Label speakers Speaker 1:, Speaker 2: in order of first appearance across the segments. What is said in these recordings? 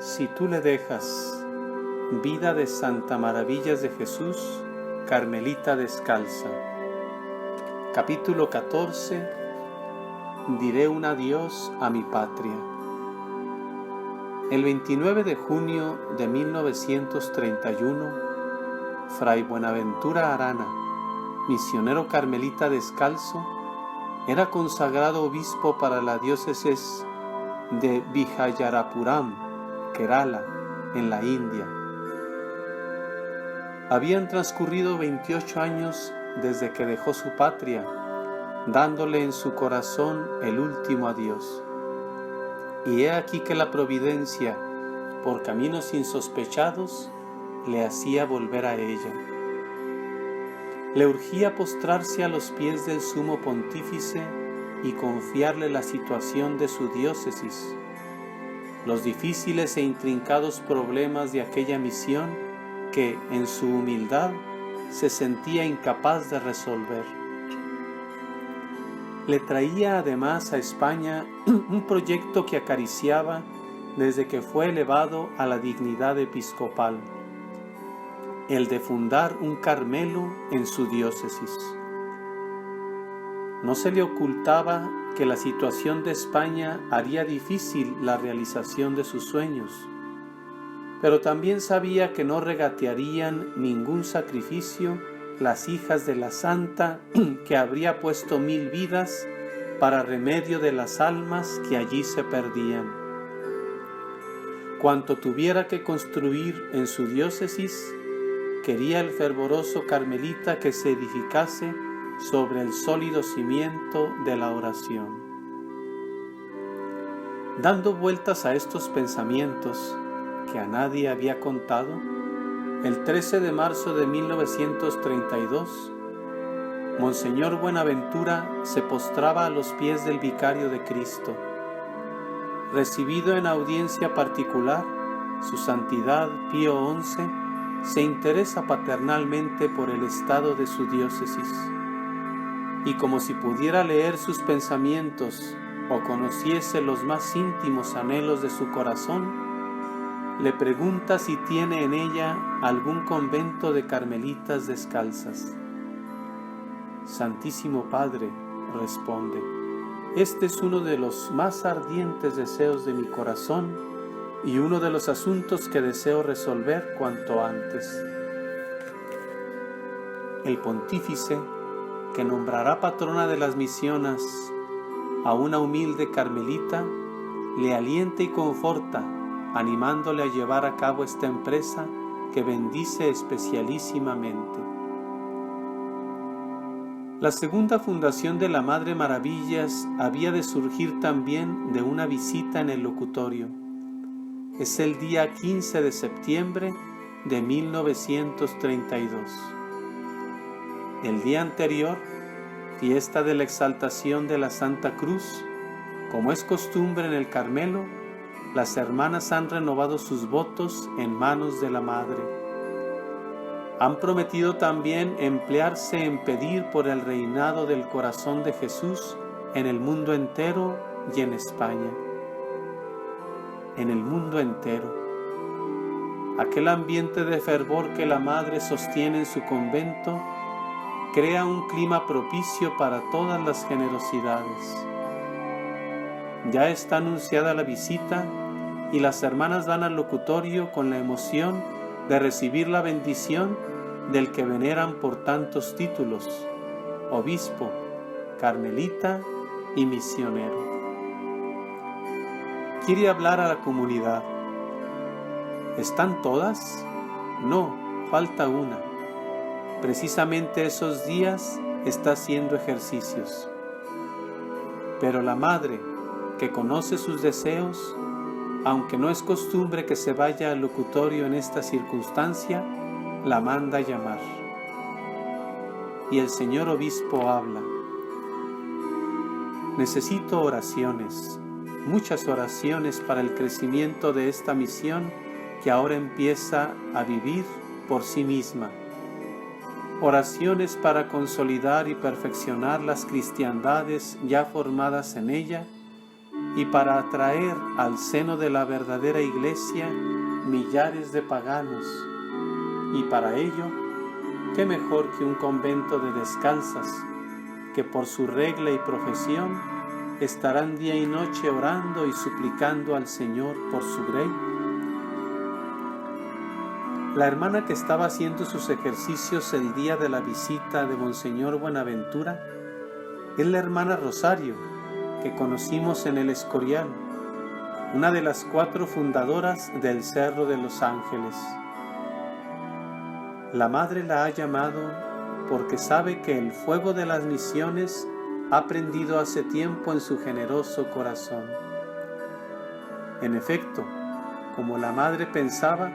Speaker 1: Si tú le dejas, vida de Santa Maravillas de Jesús, Carmelita Descalza. Capítulo 14. Diré un adiós a mi patria. El 29 de junio de 1931, Fray Buenaventura Arana, misionero carmelita descalzo, era consagrado obispo para la diócesis de Vijayarapuram, Kerala, en la India. Habían transcurrido 28 años desde que dejó su patria, dándole en su corazón el último adiós. Y he aquí que la providencia, por caminos insospechados, le hacía volver a ella. Le urgía postrarse a los pies del sumo pontífice y confiarle la situación de su diócesis, los difíciles e intrincados problemas de aquella misión que, en su humildad, se sentía incapaz de resolver. Le traía además a España un proyecto que acariciaba desde que fue elevado a la dignidad episcopal, el de fundar un Carmelo en su diócesis. No se le ocultaba que la situación de España haría difícil la realización de sus sueños, pero también sabía que no regatearían ningún sacrificio las hijas de la santa que habría puesto 1000 vidas para remedio de las almas que allí se perdían. Cuanto tuviera que construir en su diócesis, quería el fervoroso carmelita que se edificase sobre el sólido cimiento de la oración. Dando vueltas a estos pensamientos que a nadie había contado, el 13 de marzo de 1932, Monseñor Buenaventura se postraba a los pies del Vicario de Cristo. Recibido en audiencia particular, su Santidad Pío XI se interesa paternalmente por el estado de su diócesis. Y como si pudiera leer sus pensamientos o conociese los más íntimos anhelos de su corazón, le pregunta si tiene en ella algún convento de carmelitas descalzas. Santísimo Padre, responde, este es uno de los más ardientes deseos de mi corazón y uno de los asuntos que deseo resolver cuanto antes. El pontífice, que nombrará patrona de las misiones a una humilde carmelita, le alienta y conforta, animándole a llevar a cabo esta empresa que bendice especialísimamente. La segunda fundación de la Madre Maravillas había de surgir también de una visita en el locutorio. Es el día 15 de septiembre de 1932. El día anterior, fiesta de la exaltación de la Santa Cruz, como es costumbre en el Carmelo, las hermanas han renovado sus votos en manos de la Madre. Han prometido también emplearse en pedir por el reinado del corazón de Jesús en el mundo entero y en España. En el mundo entero. Aquel ambiente de fervor que la Madre sostiene en su convento crea un clima propicio para todas las generosidades. Ya está anunciada la visita y las hermanas van al locutorio con la emoción de recibir la bendición del que veneran por tantos títulos, obispo, carmelita y misionero. Quiere hablar a la comunidad. ¿Están todas? No, falta una. Precisamente esos días está haciendo ejercicios. Pero la Madre, que conoce sus deseos, aunque no es costumbre que se vaya al locutorio en esta circunstancia, la manda llamar. Y el señor obispo habla. Necesito oraciones, muchas oraciones para el crecimiento de esta misión que ahora empieza a vivir por sí misma. Oraciones para consolidar y perfeccionar las cristiandades ya formadas en ella y para atraer al seno de la verdadera Iglesia millares de paganos. Y para ello, ¿qué mejor que un convento de descalzas, que por su regla y profesión estarán día y noche orando y suplicando al Señor por su grey? La hermana que estaba haciendo sus ejercicios el día de la visita de Monseñor Buenaventura es la hermana Rosario, que conocimos en el Escorial, una de las 4 fundadoras del Cerro de los Ángeles. La Madre la ha llamado porque sabe que el fuego de las misiones ha prendido hace tiempo en su generoso corazón. En efecto, como la Madre pensaba,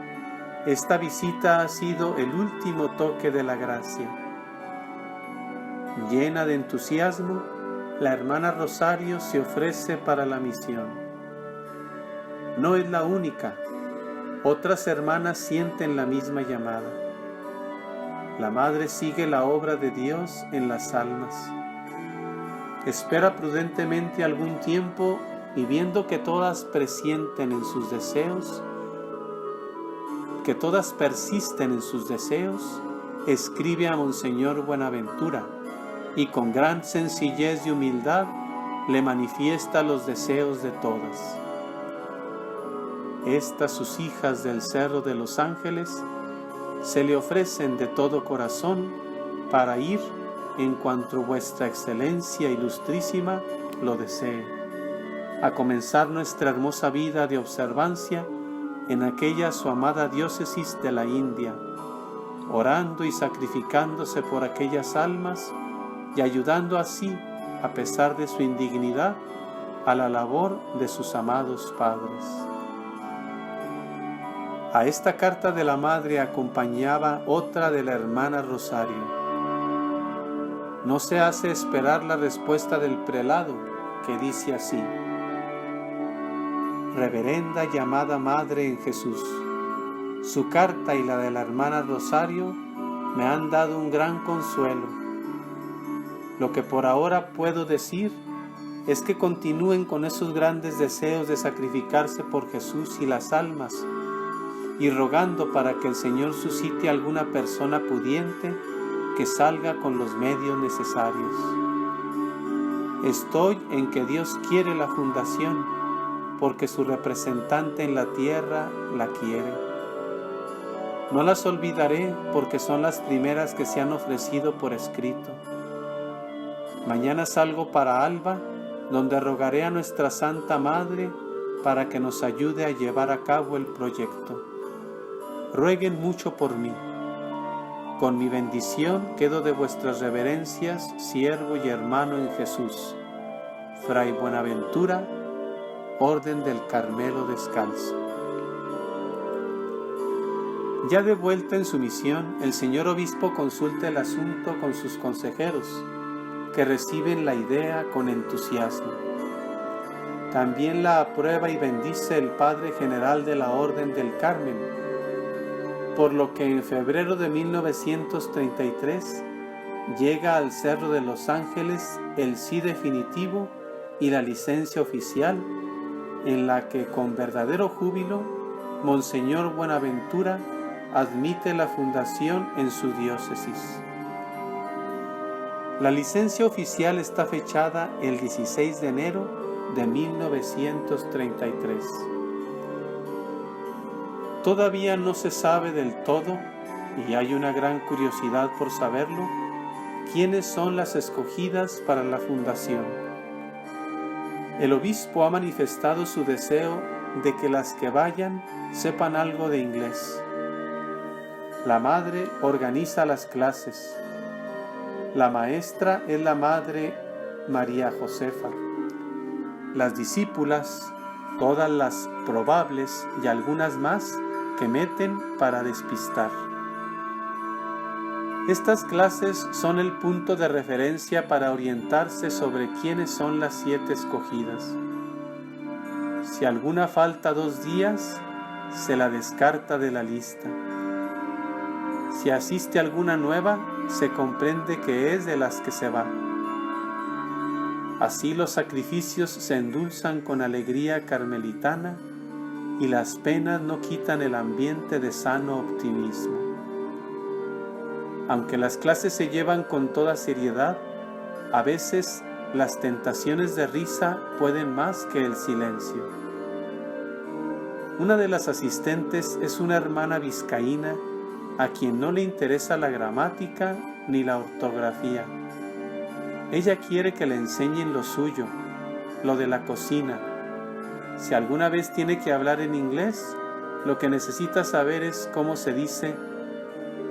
Speaker 1: esta visita ha sido el último toque de la gracia. Llena de entusiasmo, la hermana Rosario se ofrece para la misión. No es la única, otras hermanas sienten la misma llamada. La Madre sigue la obra de Dios en las almas. Espera prudentemente algún tiempo y viendo que todas presienten en sus deseos, que todas persisten en sus deseos, escribe a Monseñor Buenaventura y con gran sencillez y humildad le manifiesta los deseos de todas. Estas, sus hijas del Cerro de los Ángeles, se le ofrecen de todo corazón para ir en cuanto vuestra excelencia ilustrísima lo desee, a comenzar nuestra hermosa vida de observancia en aquella su amada diócesis de la India, orando y sacrificándose por aquellas almas y ayudando así, a pesar de su indignidad, a la labor de sus amados padres. A esta carta de la Madre acompañaba otra de la hermana Rosario. No se hace esperar la respuesta del prelado, que dice así: Reverenda y amada Madre en Jesús, su carta y la de la hermana Rosario me han dado un gran consuelo. Lo que por ahora puedo decir es que continúen con esos grandes deseos de sacrificarse por Jesús y las almas, y rogando para que el Señor suscite a alguna persona pudiente que salga con los medios necesarios. Estoy en que Dios quiere la fundación, porque su representante en la tierra la quiere. No las olvidaré porque son las primeras que se han ofrecido por escrito. Mañana salgo para Alba, donde rogaré a nuestra Santa Madre para que nos ayude a llevar a cabo el proyecto. Rueguen mucho por mí. Con mi bendición quedo de vuestras reverencias, siervo y hermano en Jesús. Fray Buenaventura, Orden del Carmelo Descalzo. Ya de vuelta en su misión, el señor obispo consulta el asunto con sus consejeros, que reciben la idea con entusiasmo. También la aprueba y bendice el Padre General de la Orden del Carmen, por lo que en febrero de 1933 llega al Cerro de los Ángeles el sí definitivo y la licencia oficial, en la que con verdadero júbilo Monseñor Buenaventura admite la fundación en su diócesis. La licencia oficial está fechada el 16 de enero de 1933. Todavía no se sabe del todo, y hay una gran curiosidad por saberlo, quiénes son las escogidas para la fundación. El obispo ha manifestado su deseo de que las que vayan sepan algo de inglés. La madre organiza las clases. La maestra es la Madre María Josefa. Las discípulas, todas las probables y algunas más que meten para despistar. Estas clases son el punto de referencia para orientarse sobre quiénes son las 7 escogidas. Si alguna falta 2 días, se la descarta de la lista. Si asiste alguna nueva, se comprende que es de las que se va. Así los sacrificios se endulzan con alegría carmelitana y las penas no quitan el ambiente de sano optimismo. Aunque las clases se llevan con toda seriedad, a veces las tentaciones de risa pueden más que el silencio. Una de las asistentes es una hermana vizcaína a quien no le interesa la gramática ni la ortografía. Ella quiere que le enseñen lo suyo, lo de la cocina. Si alguna vez tiene que hablar en inglés, lo que necesita saber es cómo se dice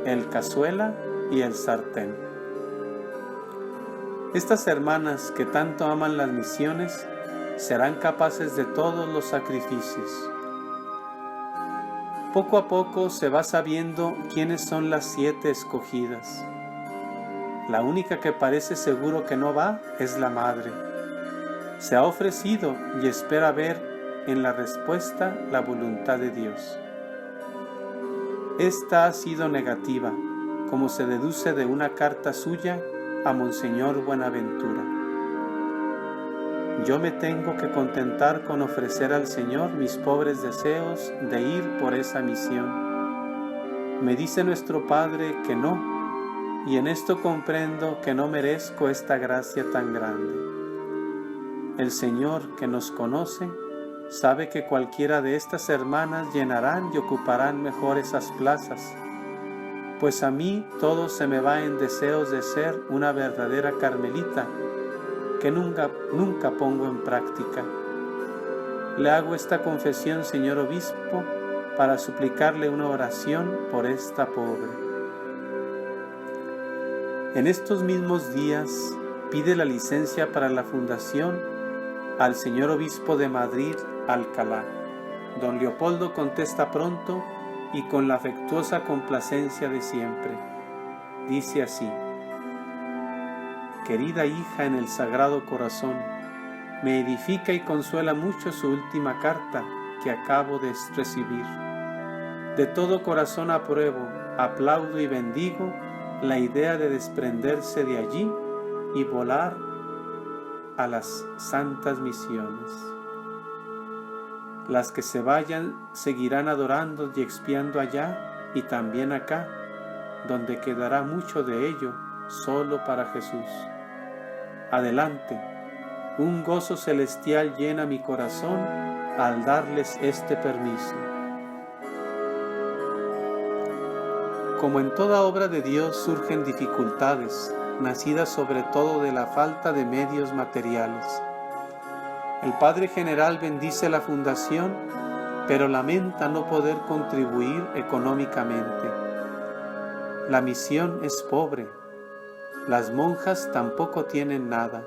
Speaker 1: el cazuela y el sartén. Estas hermanas que tanto aman las misiones serán capaces de todos los sacrificios. Poco a poco se va sabiendo quiénes son las 7 escogidas. La única que parece seguro que no va es la madre. Se ha ofrecido y espera ver en la respuesta la voluntad de Dios. Esta ha sido negativa, como se deduce de una carta suya a Monseñor Buenaventura. Yo me tengo que contentar con ofrecer al Señor mis pobres deseos de ir por esa misión. Me dice nuestro Padre que no, y en esto comprendo que no merezco esta gracia tan grande. El Señor, que nos conoce, sabe que cualquiera de estas hermanas llenarán y ocuparán mejor esas plazas, pues a mí todo se me va en deseos de ser una verdadera carmelita, que nunca pongo en práctica. Le hago esta confesión, señor obispo, para suplicarle una oración por esta pobre. En estos mismos días pide la licencia para la fundación al señor obispo de Madrid, Alcalá. Don Leopoldo contesta pronto y con la afectuosa complacencia de siempre. Dice así: querida hija en el Sagrado Corazón, me edifica y consuela mucho su última carta que acabo de recibir. De todo corazón apruebo, aplaudo y bendigo la idea de desprenderse de allí y volar a las santas misiones. Las que se vayan seguirán adorando y expiando allá y también acá, donde quedará mucho de ello solo para Jesús. Adelante, un gozo celestial llena mi corazón al darles este permiso. Como en toda obra de Dios surgen dificultades, nacidas sobre todo de la falta de medios materiales. El Padre General bendice la fundación, pero lamenta no poder contribuir económicamente. La misión es pobre. Las monjas tampoco tienen nada.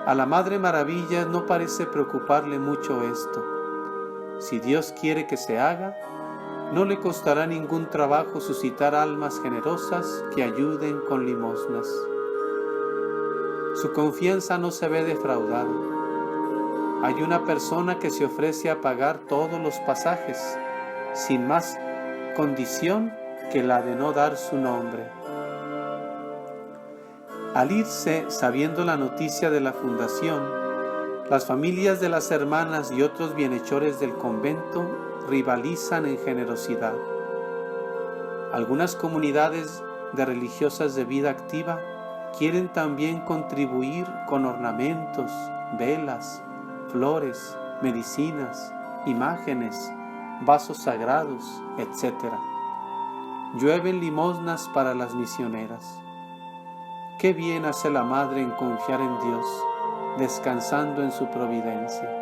Speaker 1: A la Madre Maravillas no parece preocuparle mucho esto. Si Dios quiere que se haga, no le costará ningún trabajo suscitar almas generosas que ayuden con limosnas. Su confianza no se ve defraudada. Hay una persona que se ofrece a pagar todos los pasajes, sin más condición que la de no dar su nombre. Al irse, sabiendo la noticia de la fundación, las familias de las hermanas y otros bienhechores del convento rivalizan en generosidad. Algunas comunidades de religiosas de vida activa quieren también contribuir con ornamentos, velas, flores, medicinas, imágenes, vasos sagrados, etc. Llueven limosnas para las misioneras. Qué bien hace la Madre en confiar en Dios, descansando en su providencia.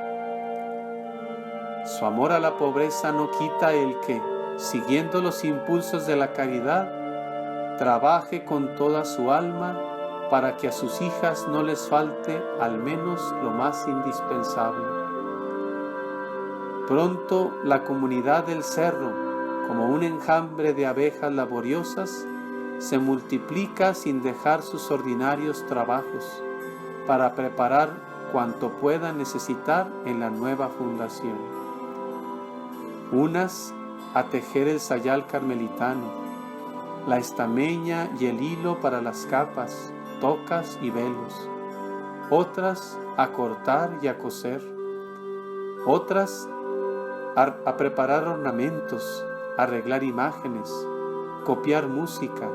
Speaker 1: Su amor a la pobreza no quita el que, siguiendo los impulsos de la caridad, trabaje con toda su alma para que a sus hijas no les falte al menos lo más indispensable. Pronto la comunidad del cerro, como un enjambre de abejas laboriosas, se multiplica sin dejar sus ordinarios trabajos para preparar cuanto pueda necesitar en la nueva fundación. Unas a tejer el sayal carmelitano, la estameña y el hilo para las capas, tocas y velos, otras a cortar y a coser, otras a preparar ornamentos, arreglar imágenes, copiar música,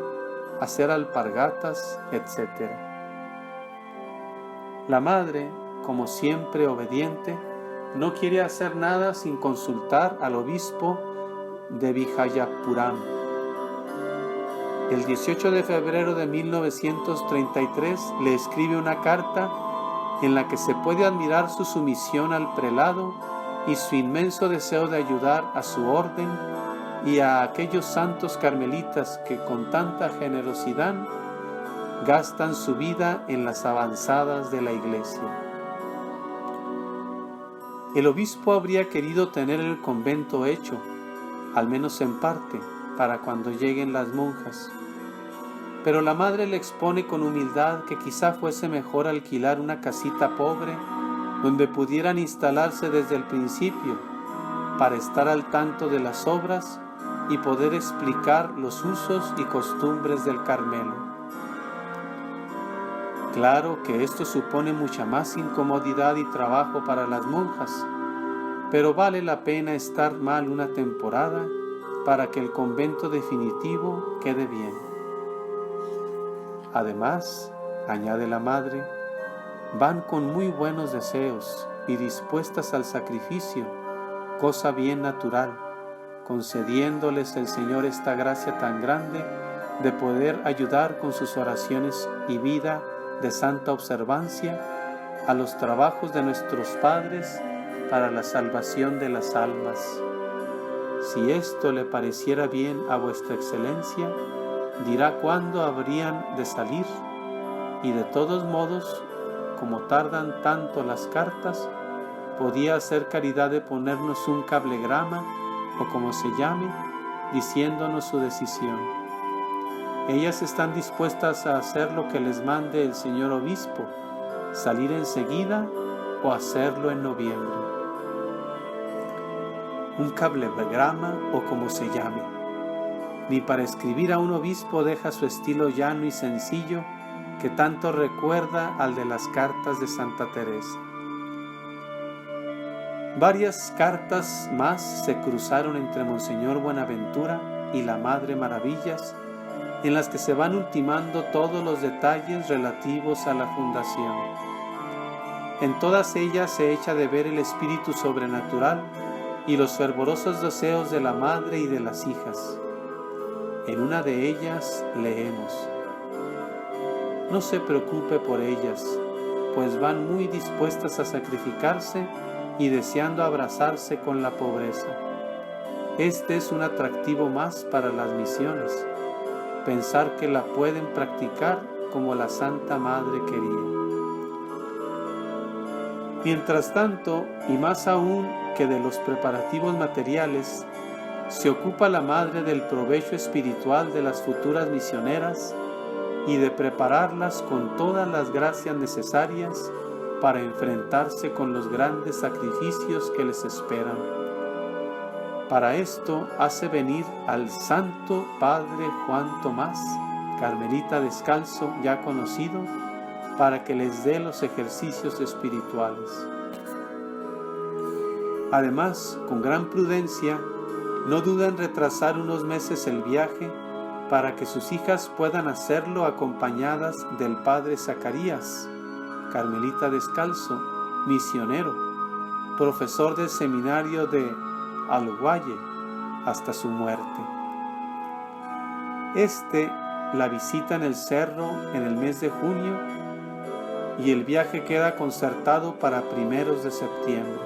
Speaker 1: hacer alpargatas, etc. La madre, como siempre obediente, no quiere hacer nada sin consultar al obispo de Vijayapuram. El 18 de febrero de 1933 le escribe una carta en la que se puede admirar su sumisión al prelado y su inmenso deseo de ayudar a su orden y a aquellos santos carmelitas que con tanta generosidad gastan su vida en las avanzadas de la Iglesia. El obispo habría querido tener el convento hecho, al menos en parte, para cuando lleguen las monjas. Pero la madre le expone con humildad que quizá fuese mejor alquilar una casita pobre donde pudieran instalarse desde el principio para estar al tanto de las obras y poder explicar los usos y costumbres del Carmelo. Claro que esto supone mucha más incomodidad y trabajo para las monjas, pero vale la pena estar mal una temporada para que el convento definitivo quede bien. Además, añade la madre, van con muy buenos deseos y dispuestas al sacrificio, cosa bien natural, concediéndoles el Señor esta gracia tan grande de poder ayudar con sus oraciones y vida de santa observancia a los trabajos de nuestros padres para la salvación de las almas. Si esto le pareciera bien a vuestra excelencia, dirá cuándo habrían de salir, y de todos modos, como tardan tanto las cartas, podía hacer caridad de ponernos un cablegrama, o como se llame, diciéndonos su decisión. Ellas están dispuestas a hacer lo que les mande el señor obispo, salir enseguida o hacerlo en noviembre. Un cablegrama o como se llame. Ni para escribir a un obispo deja su estilo llano y sencillo que tanto recuerda al de las cartas de Santa Teresa. Varias cartas más se cruzaron entre Monseñor Buenaventura y la Madre Maravillas, en las que se van ultimando todos los detalles relativos a la fundación. En todas ellas se echa de ver el espíritu sobrenatural y los fervorosos deseos de la madre y de las hijas. En una de ellas leemos: no se preocupe por ellas, pues van muy dispuestas a sacrificarse y deseando abrazarse con la pobreza. Este es un atractivo más para las misiones, pensar que la pueden practicar como la Santa Madre quería. Mientras tanto, y más aún que de los preparativos materiales, se ocupa la Madre del provecho espiritual de las futuras misioneras y de prepararlas con todas las gracias necesarias para enfrentarse con los grandes sacrificios que les esperan. Para esto hace venir al Santo Padre Juan Tomás, carmelita descalzo ya conocido, para que les dé los ejercicios espirituales. Además, con gran prudencia, no duda en retrasar unos meses el viaje para que sus hijas puedan hacerlo acompañadas del Padre Zacarías, carmelita descalzo, misionero, profesor del seminario de Alguaye hasta su muerte. La visita en el cerro en el mes de junio y el viaje queda concertado para primeros de septiembre.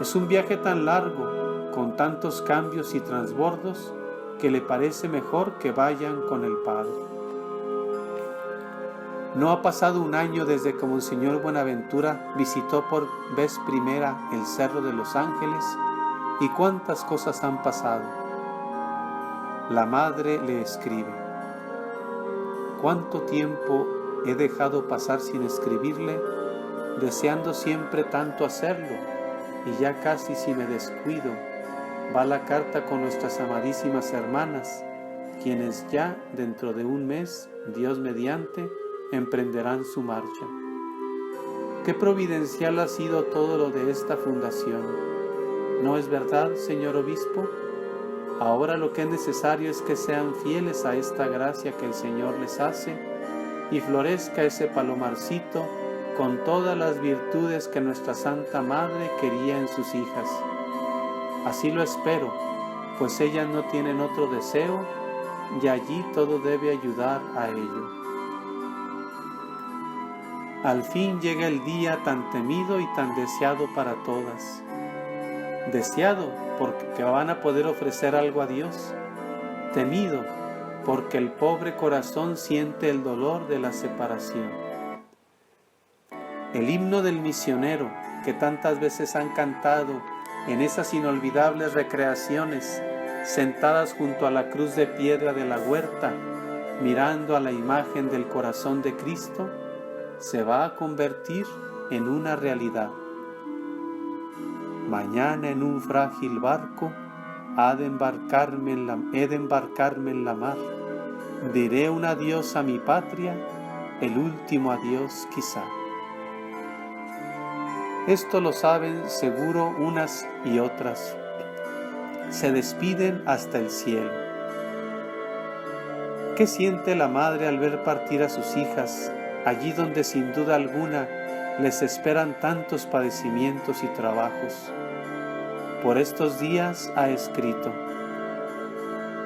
Speaker 1: Es un viaje tan largo, con tantos cambios y transbordos, que le parece mejor que vayan con el Padre. No ha pasado un año desde que Monseñor Buenaventura visitó por vez primera el Cerro de los Ángeles, y cuántas cosas han pasado. La madre le escribe: ¿cuánto tiempo he dejado pasar sin escribirle, deseando siempre tanto hacerlo, y ya casi si me descuido, va la carta con nuestras amadísimas hermanas, quienes ya dentro de un mes, Dios mediante, emprenderán su marcha. Qué providencial ha sido todo lo de esta fundación. ¿No es verdad, señor obispo? Ahora lo que es necesario es que sean fieles a esta gracia que el Señor les hace y florezca ese palomarcito con todas las virtudes que nuestra Santa Madre quería en sus hijas. Así lo espero, pues ellas no tienen otro deseo y allí todo debe ayudar a ello. Al fin llega el día tan temido y tan deseado para todas. Deseado porque van a poder ofrecer algo a Dios. Temido porque el pobre corazón siente el dolor de la separación. El himno del misionero que tantas veces han cantado en esas inolvidables recreaciones, sentadas junto a la cruz de piedra de la huerta, mirando a la imagen del corazón de Cristo, se va a convertir en una realidad. Mañana en un frágil barco he de embarcarme en la mar. Diré un adiós a mi patria, el último adiós quizá. Esto lo saben seguro unas y otras. Se despiden hasta el cielo. ¿Qué siente la madre al ver partir a sus hijas, allí donde sin duda alguna les esperan tantos padecimientos y trabajos? Por estos días ha escrito: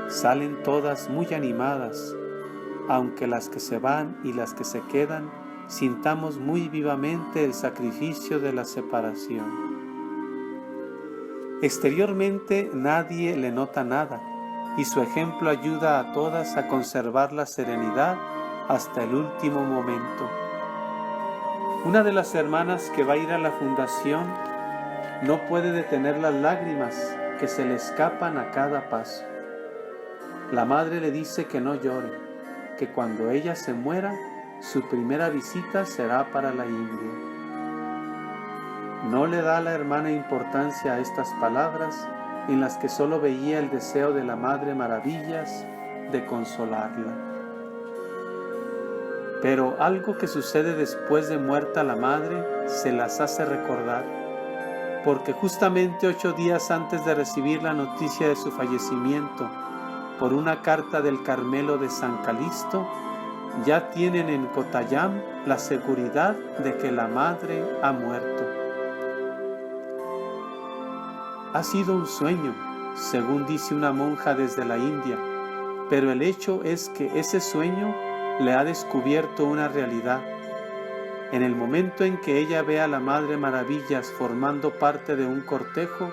Speaker 1: salen todas muy animadas, aunque las que se van y las que se quedan sintamos muy vivamente el sacrificio de la separación. Exteriormente nadie le nota nada, y su ejemplo ayuda a todas a conservar la serenidad hasta el último momento. Una de las hermanas que va a ir a la fundación no puede detener las lágrimas que se le escapan a cada paso. La madre le dice que no llore, que cuando ella se muera, su primera visita será para la India. No le da a la hermana importancia a estas palabras, en las que solo veía el deseo de la Madre Maravillas de consolarla. Pero algo que sucede después de muerta la madre se las hace recordar, porque justamente 8 días antes de recibir la noticia de su fallecimiento, por una carta del Carmelo de San Calixto, ya tienen en Kottayam la seguridad de que la madre ha muerto. Ha sido un sueño, según dice una monja desde la India, pero el hecho es que ese sueño le ha descubierto una realidad. En el momento en que ella ve a la Madre Maravillas formando parte de un cortejo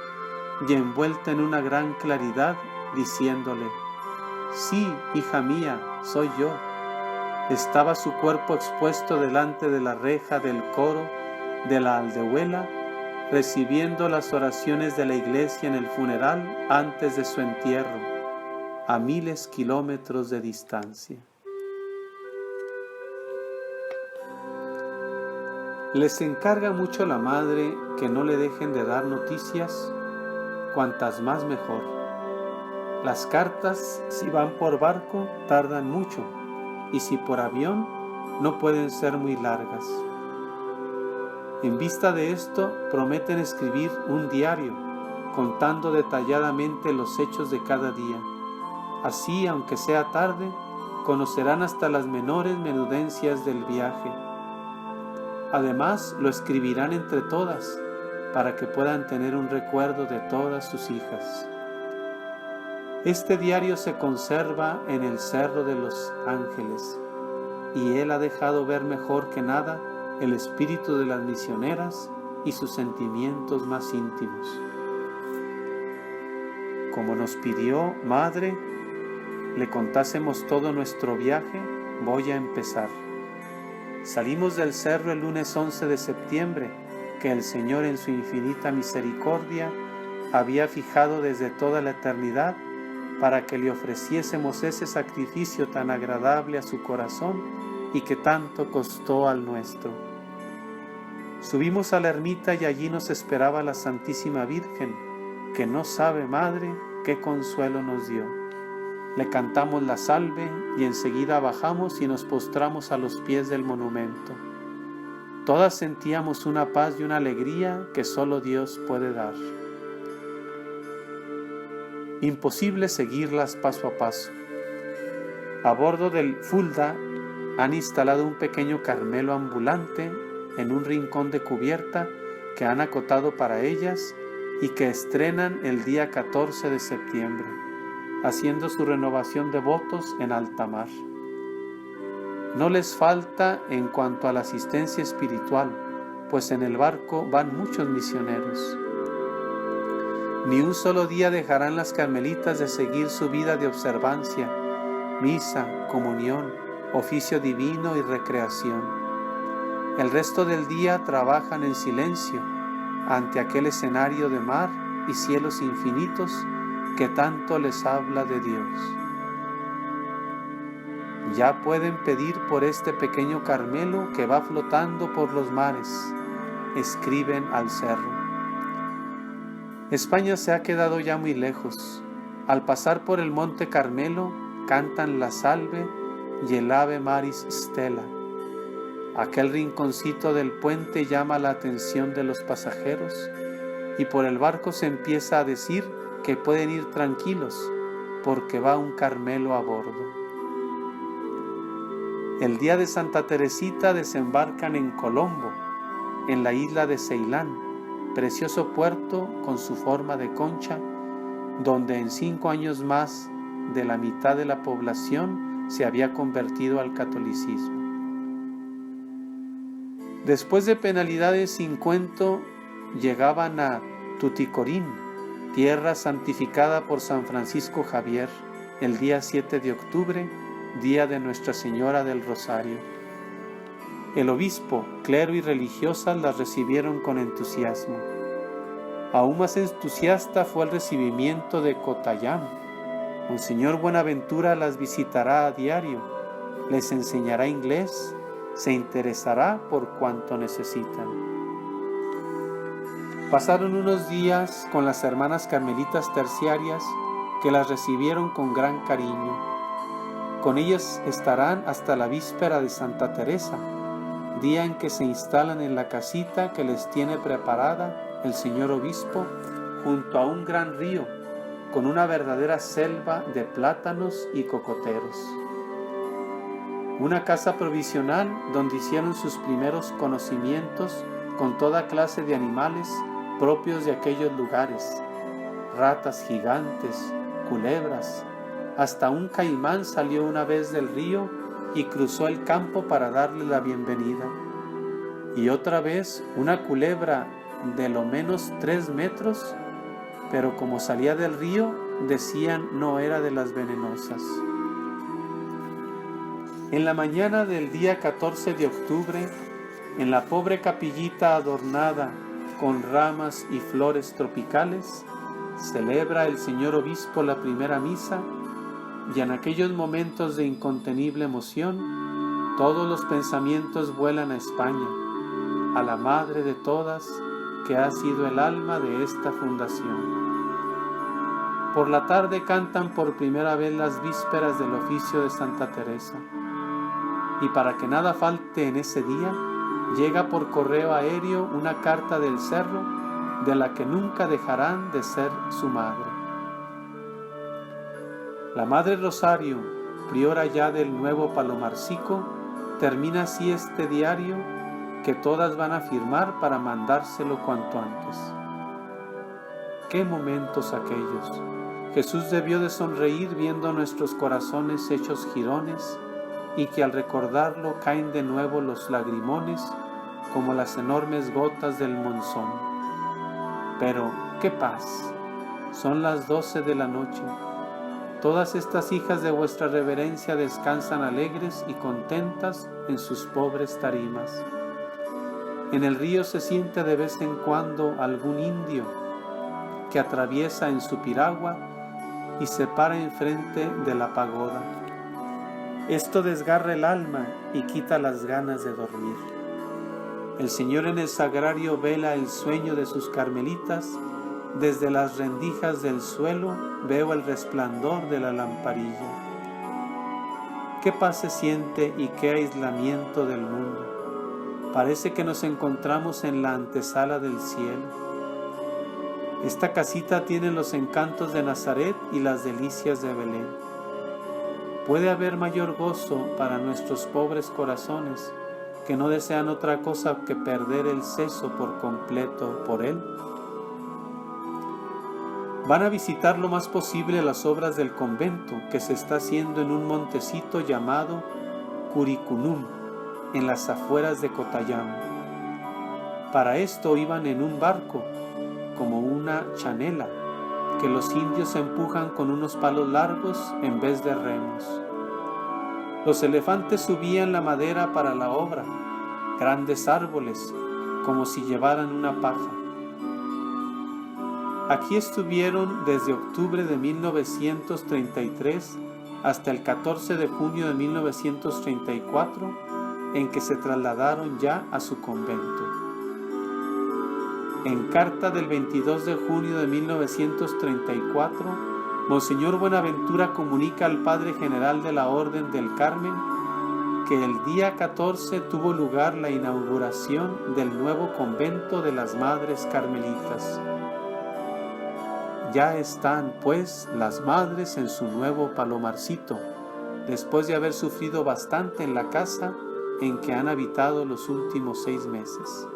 Speaker 1: y envuelta en una gran claridad, diciéndole: sí, hija mía, soy yo. Estaba su cuerpo expuesto delante de la reja del coro de la aldehuela, recibiendo las oraciones de la iglesia en el funeral antes de su entierro, a miles kilómetros de distancia. Les encarga mucho la madre que no le dejen de dar noticias, cuantas más mejor. Las cartas, si van por barco, tardan mucho, y si por avión, no pueden ser muy largas. En vista de esto, prometen escribir un diario, contando detalladamente los hechos de cada día. Así, aunque sea tarde, conocerán hasta las menores menudencias del viaje. Además, lo escribirán entre todas, para que puedan tener un recuerdo de todas sus hijas. Este diario se conserva en el Cerro de los Ángeles, y él ha dejado ver mejor que nada el espíritu de las misioneras y sus sentimientos más íntimos. Como nos pidió Madre, le contásemos todo nuestro viaje, voy a empezar. Salimos del cerro el lunes 11 de septiembre, que el Señor en su infinita misericordia había fijado desde toda la eternidad para que le ofreciésemos ese sacrificio tan agradable a su corazón y que tanto costó al nuestro. Subimos a la ermita y allí nos esperaba la Santísima Virgen, que no sabe, Madre, qué consuelo nos dio. Le cantamos la salve y enseguida bajamos y nos postramos a los pies del monumento. Todas sentíamos una paz y una alegría que solo Dios puede dar. Imposible seguirlas paso a paso. A bordo del Fulda han instalado un pequeño Carmelo ambulante en un rincón de cubierta que han acotado para ellas y que estrenan el día 14 de septiembre, haciendo su renovación de votos en alta mar. No les falta en cuanto a la asistencia espiritual, pues en el barco van muchos misioneros. Ni un solo día dejarán las carmelitas de seguir su vida de observancia, misa, comunión, oficio divino y recreación. El resto del día trabajan en silencio ante aquel escenario de mar y cielos infinitos que tanto les habla de Dios. Ya pueden pedir por este pequeño Carmelo que va flotando por los mares, escriben al cerro. España se ha quedado ya muy lejos. Al pasar por el monte Carmelo, cantan la Salve y el Ave Maris Stella. Aquel rinconcito del puente llama la atención de los pasajeros y por el barco se empieza a decir que pueden ir tranquilos porque va un Carmelo a bordo. El día de Santa Teresita desembarcan en Colombo, en la isla de Ceilán, precioso puerto con su forma de concha, donde en 5 años más de la mitad de la población se había convertido al catolicismo. Después de penalidades sin cuento, llegaban a Tuticorín, tierra santificada por San Francisco Javier, el día 7 de octubre, día de Nuestra Señora del Rosario. El obispo, clero y religiosas las recibieron con entusiasmo. Aún más entusiasta fue el recibimiento de Cotayán. Monseñor Buenaventura las visitará a diario, les enseñará inglés, se interesará por cuanto necesitan. Pasaron unos días con las hermanas carmelitas terciarias que las recibieron con gran cariño. Con ellas estarán hasta la víspera de Santa Teresa, día en que se instalan en la casita que les tiene preparada el señor obispo junto a un gran río con una verdadera selva de plátanos y cocoteros. Una casa provisional donde hicieron sus primeros conocimientos con toda clase de animales propios de aquellos lugares, ratas gigantes, culebras, hasta un caimán salió una vez del río y cruzó el campo para darle la bienvenida. Y otra vez una culebra de lo menos 3 metros, pero como salía del río, decían no era de las venenosas. En la mañana del día 14 de octubre, en la pobre capillita adornada con ramas y flores tropicales, celebra el señor obispo la primera misa y en aquellos momentos de incontenible emoción, todos los pensamientos vuelan a España, a la madre de todas, que ha sido el alma de esta fundación. Por la tarde cantan por primera vez las vísperas del oficio de Santa Teresa. Y para que nada falte en ese día, llega por correo aéreo una carta del cerro de la que nunca dejarán de ser su madre. La Madre Rosario, priora ya del Nuevo Palomarcico, termina así este diario que todas van a firmar para mandárselo cuanto antes. ¡Qué momentos aquellos! Jesús debió de sonreír viendo nuestros corazones hechos jirones y que al recordarlo caen de nuevo los lagrimones como las enormes gotas del monzón. Pero, ¡qué paz! Son las 12 de la noche. Todas estas hijas de vuestra reverencia descansan alegres y contentas en sus pobres tarimas. En el río se siente de vez en cuando algún indio que atraviesa en su piragua y se para enfrente de la pagoda. Esto desgarra el alma y quita las ganas de dormir. El Señor en el sagrario vela el sueño de sus carmelitas. Desde las rendijas del suelo veo el resplandor de la lamparilla. Qué paz se siente y qué aislamiento del mundo. Parece que nos encontramos en la antesala del cielo. Esta casita tiene los encantos de Nazaret y las delicias de Belén. ¿Puede haber mayor gozo para nuestros pobres corazones que no desean otra cosa que perder el seso por completo por Él? Van a visitar lo más posible las obras del convento que se está haciendo en un montecito llamado Curicunum, en las afueras de Cotayam. Para esto iban en un barco, como una chanela, que los indios empujan con unos palos largos en vez de remos. Los elefantes subían la madera para la obra, grandes árboles, como si llevaran una paja. Aquí estuvieron desde octubre de 1933 hasta el 14 de junio de 1934, en que se trasladaron ya a su convento. En carta del 22 de junio de 1934, Monseñor Buenaventura comunica al Padre General de la Orden del Carmen que el día 14 tuvo lugar la inauguración del nuevo convento de las Madres Carmelitas. Ya están, pues, las madres en su nuevo palomarcito, después de haber sufrido bastante en la casa en que han habitado los últimos 6 meses.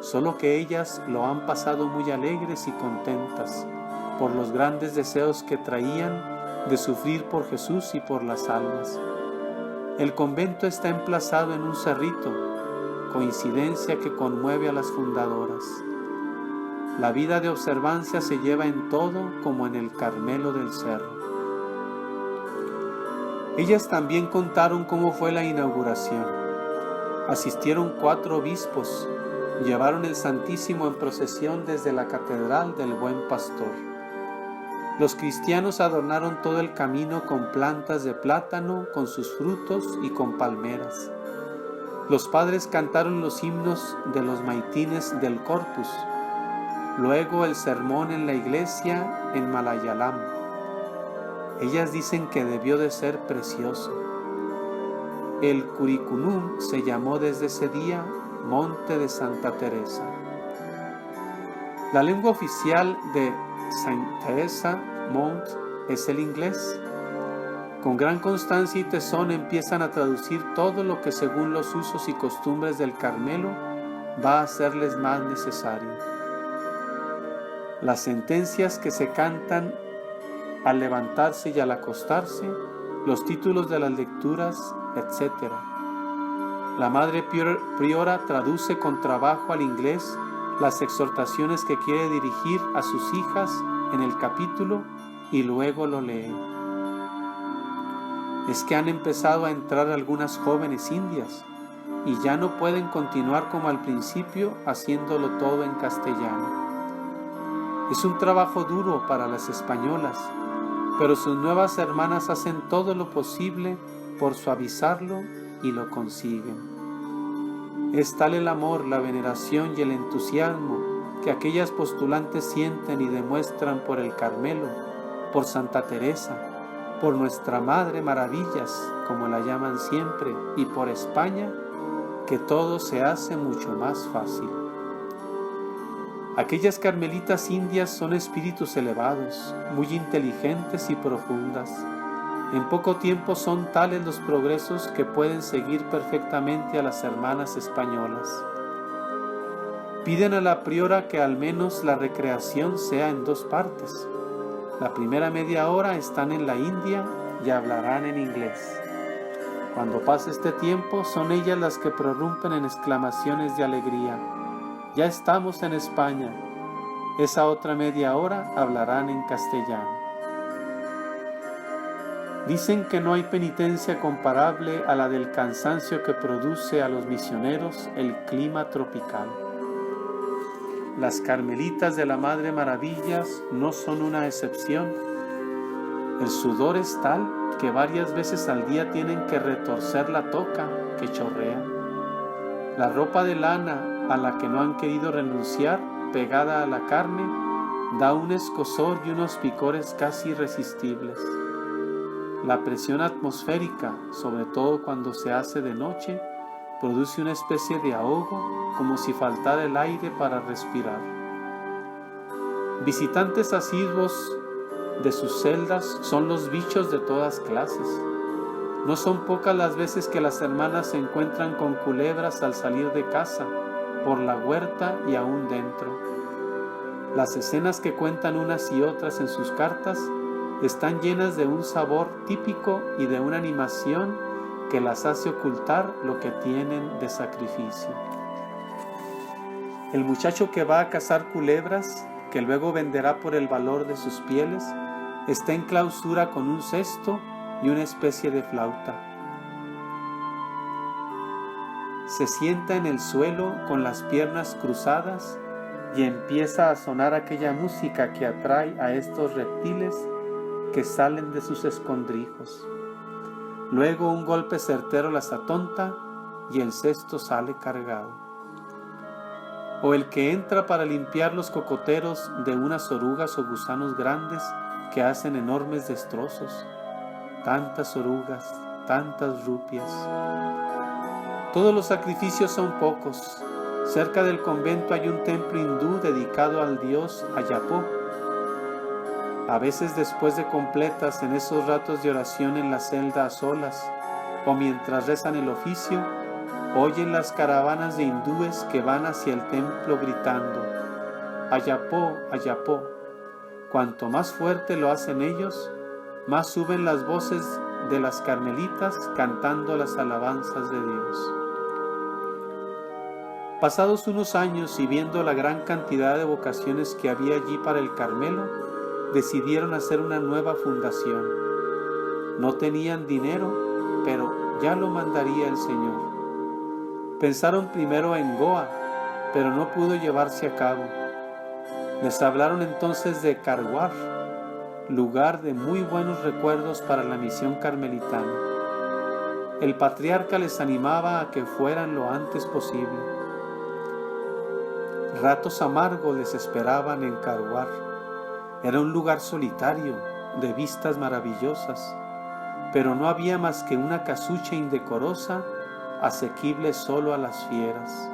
Speaker 1: Solo que ellas lo han pasado muy alegres y contentas por los grandes deseos que traían de sufrir por Jesús y por las almas. El convento está emplazado en un cerrito, coincidencia que conmueve a las fundadoras. La vida de observancia se lleva en todo como en el Carmelo del Cerro. Ellas también contaron cómo fue la inauguración. Asistieron 4 obispos, llevaron el Santísimo en procesión desde la Catedral del Buen Pastor. Los cristianos adornaron todo el camino con plantas de plátano, con sus frutos y con palmeras. Los padres cantaron los himnos de los maitines del Corpus, luego el sermón en la iglesia en Malayalam. Ellas dicen que debió de ser precioso. El Curicunum se llamó desde ese día Monte de Santa Teresa. La lengua oficial de Saint Teresa Mount es el inglés. Con gran constancia y tesón empiezan a traducir todo lo que según los usos y costumbres del Carmelo va a serles más necesario. Las sentencias que se cantan al levantarse y al acostarse, los títulos de las lecturas, etc. La Madre Priora traduce con trabajo al inglés las exhortaciones que quiere dirigir a sus hijas en el capítulo y luego lo lee. Es que han empezado a entrar algunas jóvenes indias y ya no pueden continuar como al principio haciéndolo todo en castellano. Es un trabajo duro para las españolas, pero sus nuevas hermanas hacen todo lo posible por suavizarlo y lo consiguen. Es tal el amor, la veneración y el entusiasmo que aquellas postulantes sienten y demuestran por el Carmelo, por Santa Teresa, por nuestra Madre Maravillas, como la llaman siempre, y por España, que todo se hace mucho más fácil. Aquellas carmelitas indias son espíritus elevados, muy inteligentes y profundas. En poco tiempo son tales los progresos que pueden seguir perfectamente a las hermanas españolas. Piden a la priora que al menos la recreación sea en 2 partes. La primera media hora están en la India y hablarán en inglés. Cuando pase este tiempo, son ellas las que prorrumpen en exclamaciones de alegría. Ya estamos en España. Esa otra media hora hablarán en castellano. Dicen que no hay penitencia comparable a la del cansancio que produce a los misioneros el clima tropical. Las carmelitas de la Madre Maravillas no son una excepción. El sudor es tal que varias veces al día tienen que retorcer la toca que chorrea. La ropa de lana a la que no han querido renunciar, pegada a la carne, da un escozor y unos picores casi irresistibles. La presión atmosférica, sobre todo cuando se hace de noche, produce una especie de ahogo, como si faltara el aire para respirar. Visitantes asiduos de sus celdas son los bichos de todas clases. No son pocas las veces que las hermanas se encuentran con culebras al salir de casa, por la huerta y aún dentro. Las escenas que cuentan unas y otras en sus cartas están llenas de un sabor típico y de una animación que las hace ocultar lo que tienen de sacrificio. El muchacho que va a cazar culebras, que luego venderá por el valor de sus pieles, está en clausura con un cesto y una especie de flauta. Se sienta en el suelo con las piernas cruzadas y empieza a sonar aquella música que atrae a estos reptiles que salen de sus escondrijos. Luego un golpe certero las atonta y el cesto sale cargado. O el que entra para limpiar los cocoteros de unas orugas o gusanos grandes que hacen enormes destrozos. Tantas orugas, tantas rupias. Todos los sacrificios son pocos. Cerca del convento hay un templo hindú dedicado al dios Ayapó. A veces después de completas en esos ratos de oración en la celda a solas, o mientras rezan el oficio, oyen las caravanas de hindúes que van hacia el templo gritando: Ayapó, Ayapó. Cuanto más fuerte lo hacen ellos, más suben las voces de las carmelitas cantando las alabanzas de Dios. Pasados unos años y viendo la gran cantidad de vocaciones que había allí para el Carmelo, decidieron hacer una nueva fundación. No tenían dinero, pero ya lo mandaría el Señor. Pensaron primero en Goa, pero no pudo llevarse a cabo. Les hablaron entonces de Karwar, lugar de muy buenos recuerdos para la misión carmelitana. El patriarca les animaba a que fueran lo antes posible. Ratos amargos les esperaban en Karwar. Era un lugar solitario, de vistas maravillosas, pero no había más que una casucha indecorosa, asequible solo a las fieras.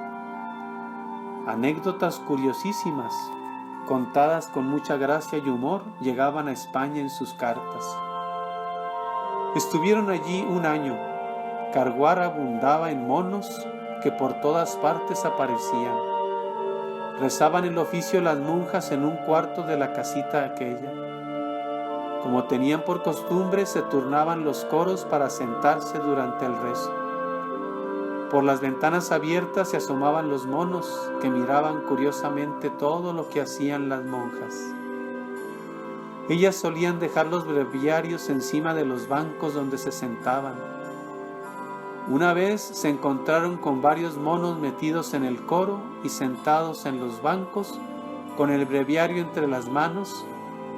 Speaker 1: Anécdotas curiosísimas, contadas con mucha gracia y humor, llegaban a España en sus cartas. Estuvieron allí un año. Karwar abundaba en monos que por todas partes aparecían. Rezaban el oficio las monjas en un cuarto de la casita aquella. Como tenían por costumbre, se turnaban los coros para sentarse durante el rezo. Por las ventanas abiertas se asomaban los monos, que miraban curiosamente todo lo que hacían las monjas. Ellas solían dejar los breviarios encima de los bancos donde se sentaban. Una vez se encontraron con varios monos metidos en el coro y sentados en los bancos, con el breviario entre las manos,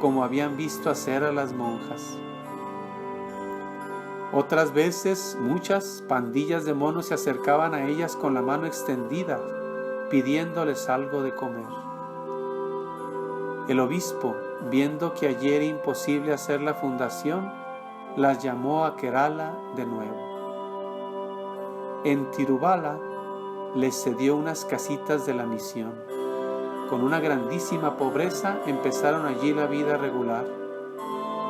Speaker 1: como habían visto hacer a las monjas. Otras veces, muchas pandillas de monos se acercaban a ellas con la mano extendida, pidiéndoles algo de comer. El obispo, viendo que allí era imposible hacer la fundación, las llamó a Kerala de nuevo. En Tirubala les cedió unas casitas de la misión. Con una grandísima pobreza empezaron allí la vida regular.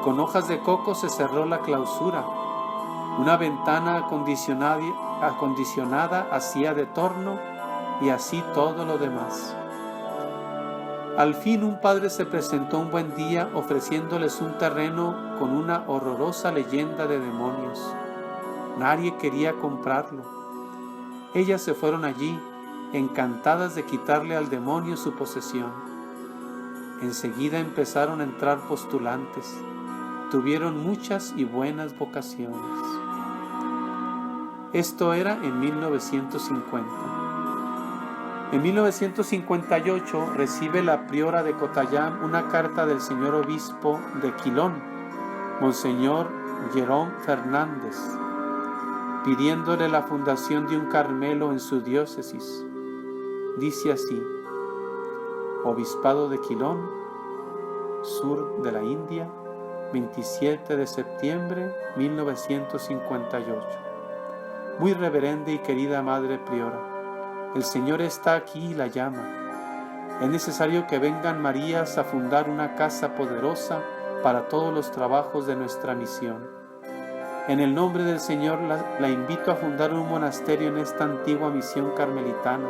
Speaker 1: Con hojas de coco se cerró la clausura. Una ventana acondicionada hacía de torno y así todo lo demás. Al fin un padre se presentó un buen día ofreciéndoles un terreno con una horrorosa leyenda de demonios. Nadie quería comprarlo. Ellas se fueron allí, encantadas de quitarle al demonio su posesión. Enseguida empezaron a entrar postulantes. Tuvieron muchas y buenas vocaciones. Esto era en 1950. En 1958 recibe la priora de Cotayán una carta del señor obispo de Quilón, Monseñor Jerón Fernández, pidiéndole la fundación de un Carmelo en su diócesis. Dice así: Obispado de Quilón, sur de la India, 27 de septiembre 1958. muy reverenda y querida Madre Priora, el Señor está aquí y la llama. Es necesario que vengan Marías a fundar una casa poderosa para todos los trabajos de nuestra misión. En el nombre del Señor la invito a fundar un monasterio en esta antigua misión carmelitana.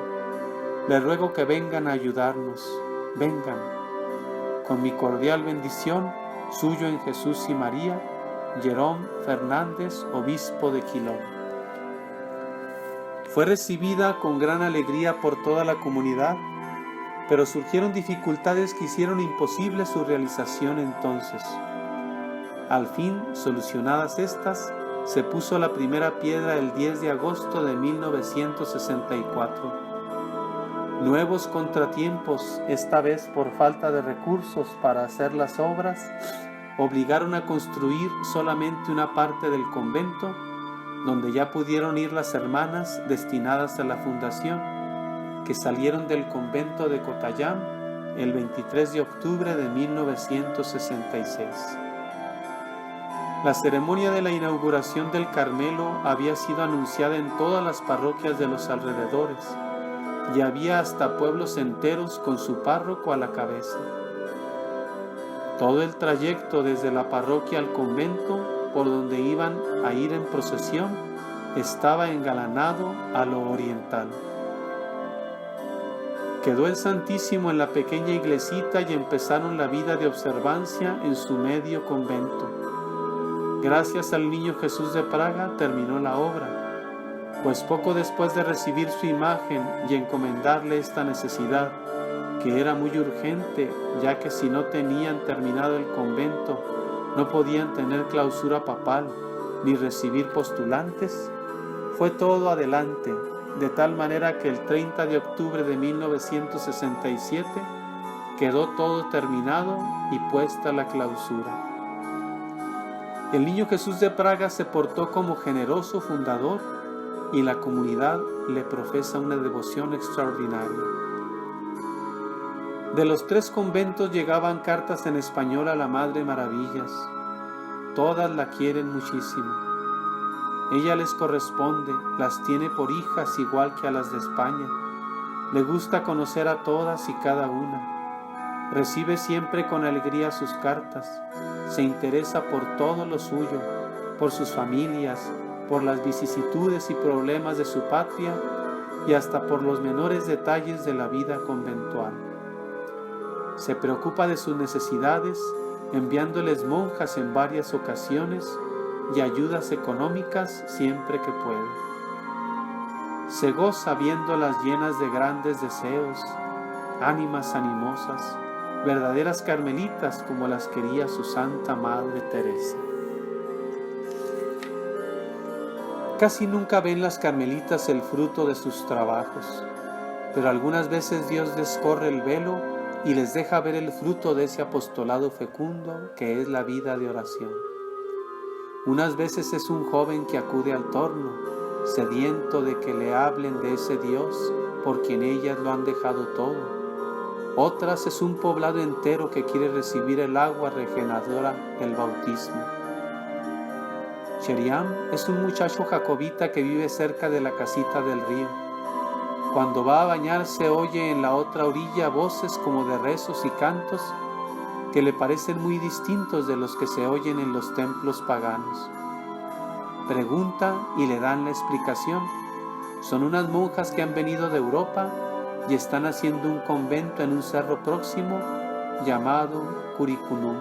Speaker 1: Le ruego que vengan a ayudarnos. Vengan. Con mi cordial bendición, suyo en Jesús y María, Jerome Fernández, obispo de Quilón. Fue recibida con gran alegría por toda la comunidad, pero surgieron dificultades que hicieron imposible su realización entonces. Al fin, solucionadas estas, se puso la primera piedra el 10 de agosto de 1964. Nuevos contratiempos, esta vez por falta de recursos para hacer las obras, obligaron a construir solamente una parte del convento, donde ya pudieron ir las hermanas destinadas a la fundación, que salieron del convento de Cotayam el 23 de octubre de 1966. La ceremonia de la inauguración del Carmelo había sido anunciada en todas las parroquias de los alrededores, y había hasta pueblos enteros con su párroco a la cabeza. Todo el trayecto desde la parroquia al convento, por donde iban a ir en procesión, estaba engalanado a lo oriental. Quedó el Santísimo en la pequeña iglesita y empezaron la vida de observancia en su medio convento. Gracias al Niño Jesús de Praga terminó la obra, pues poco después de recibir su imagen y encomendarle esta necesidad, que era muy urgente, ya que si no tenían terminado el convento, no podían tener clausura papal ni recibir postulantes, fue todo adelante, de tal manera que el 30 de octubre de 1967 quedó todo terminado y puesta la clausura. El Niño Jesús de Praga se portó como generoso fundador y la comunidad le profesa una devoción extraordinaria. De los 3 conventos llegaban cartas en español a la Madre Maravillas. Todas la quieren muchísimo. Ella les corresponde, las tiene por hijas igual que a las de España. Le gusta conocer a todas y cada una. Recibe siempre con alegría sus cartas. Se interesa por todo lo suyo, por sus familias, por las vicisitudes y problemas de su patria y hasta por los menores detalles de la vida conventual. Se preocupa de sus necesidades, enviándoles monjas en varias ocasiones y ayudas económicas siempre que puede. Se goza viéndolas llenas de grandes deseos, ánimas animosas, verdaderas carmelitas como las quería su Santa Madre Teresa. Casi nunca ven las carmelitas el fruto de sus trabajos, pero algunas veces Dios descorre el velo y les deja ver el fruto de ese apostolado fecundo que es la vida de oración. Unas veces es un joven que acude al torno, sediento de que le hablen de ese Dios por quien ellas lo han dejado todo. Otras es un poblado entero que quiere recibir el agua regeneradora del bautismo. Sheriam es un muchacho jacobita que vive cerca de la casita del río. Cuando va a bañarse oye en la otra orilla voces como de rezos y cantos que le parecen muy distintos de los que se oyen en los templos paganos. Pregunta y le dan la explicación. Son unas monjas que han venido de Europa y están haciendo un convento en un cerro próximo llamado Curicunum.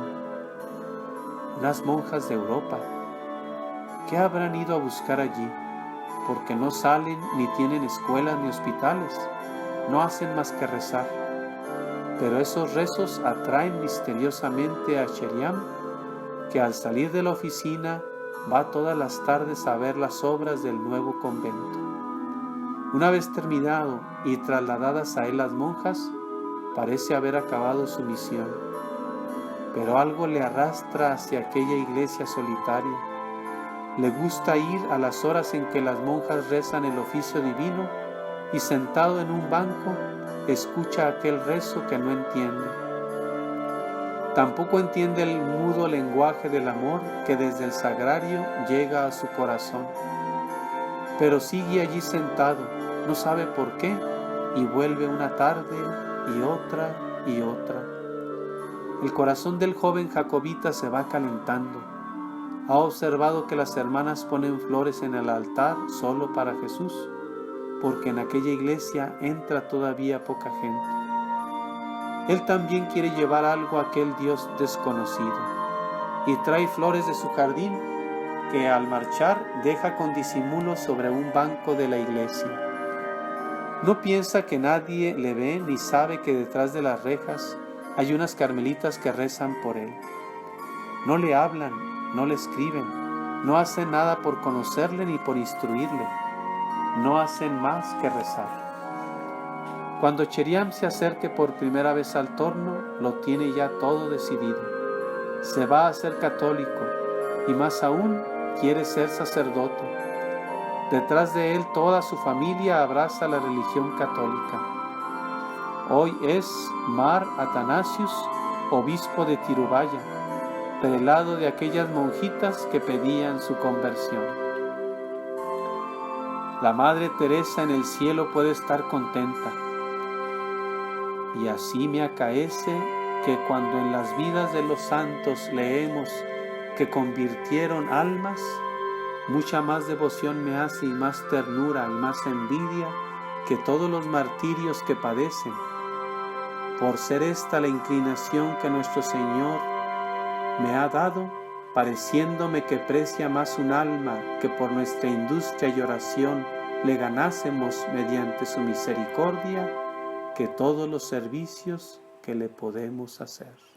Speaker 1: Unas monjas de Europa. ¿Qué habrán ido a buscar allí? Porque no salen ni tienen escuelas ni hospitales. No hacen más que rezar. Pero esos rezos atraen misteriosamente a Sheriam, que al salir de la oficina va todas las tardes a ver las obras del nuevo convento. Una vez terminado y trasladadas a él las monjas, parece haber acabado su misión. Pero algo le arrastra hacia aquella iglesia solitaria. Le gusta ir a las horas en que las monjas rezan el oficio divino y sentado en un banco escucha aquel rezo que no entiende. Tampoco entiende el mudo lenguaje del amor que desde el sagrario llega a su corazón. pero sigue allí sentado, no sabe por qué, y vuelve una tarde y otra y otra. El corazón del joven jacobita se va calentando. Ha observado que las hermanas ponen flores en el altar solo para Jesús, porque en aquella iglesia entra todavía poca gente. Él también quiere llevar algo a aquel Dios desconocido, y trae flores de su jardín que al marchar deja con disimulo sobre un banco de la iglesia. No piensa que nadie le ve ni sabe que detrás de las rejas hay unas carmelitas que rezan por él. No le hablan, no le escriben, no hacen nada por conocerle ni por instruirle. No hacen más que rezar. Cuando Cheriam se acerque por primera vez al torno, lo tiene ya todo decidido. Se va a ser católico y más aún quiere ser sacerdote. Detrás de él toda su familia abraza la religión católica. Hoy es Mar Atanasius, obispo de Tirubaya, prelado de aquellas monjitas que pedían su conversión. La Madre Teresa en el cielo puede estar contenta. Y así me acaece que cuando en las vidas de los santos leemos que convirtieron almas, mucha más devoción me hace y más ternura y más envidia que todos los martirios que padecen, por ser esta la inclinación que nuestro Señor me ha dado, pareciéndome que precia más un alma que por nuestra industria y oración le ganásemos mediante su misericordia que todos los servicios que le podemos hacer.